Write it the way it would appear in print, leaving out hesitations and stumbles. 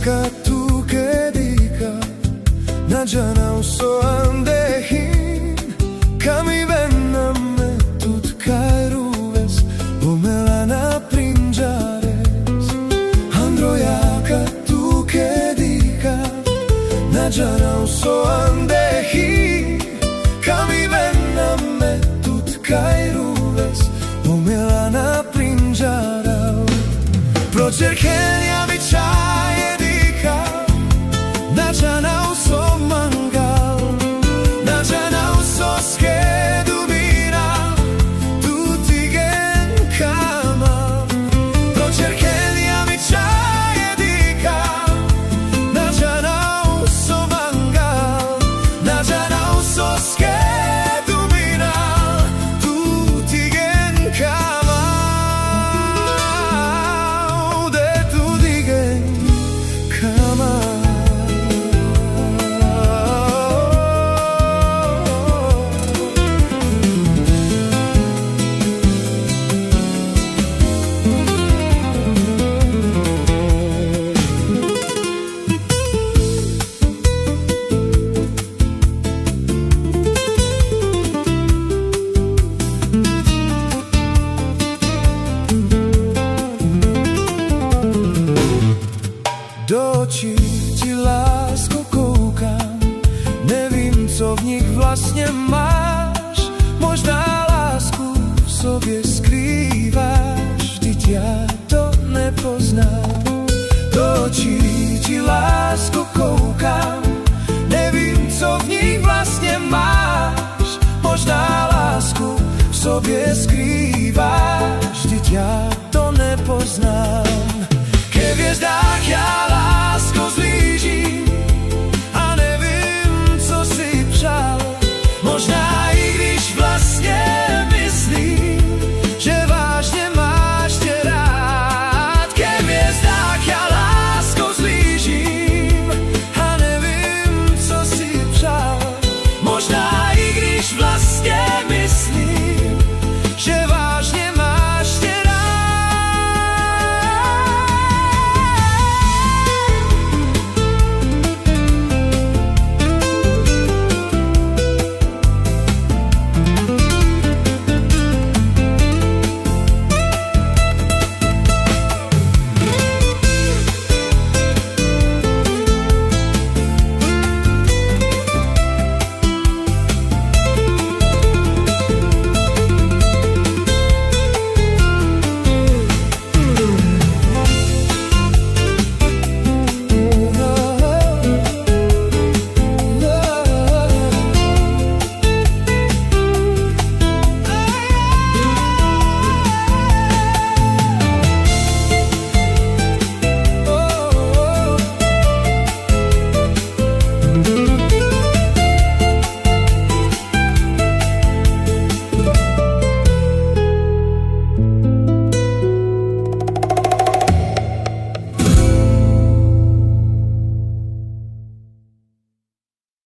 jakha, tuke, dikav, nađana u soandehin, kami venname tutkaj ruves, pomelana prinjares. Andro, jakha, tuke, dikav, nađana u soandehin, kami venname tutkaj ruves, pomelana prinjares. Procerchelja mi čaje dikav, nađana u so mangal, nađana u so skedu mina, tutigen kama. Procerchelja mi čaje dikav, nađana u so mangal, nađana u so skedu mina, tutigen kama. Do očí ti, lásko, koukám, nevím, co v nich vlastně máš. Možná lásku v sobě skrýváš, vždyť já to nepoznám. Do očí ti, lásko, koukám, nevím, co v nich vlastně máš. Možná lásku v sobě skrýváš, vždyť já to nepoznám. Ke hvězdám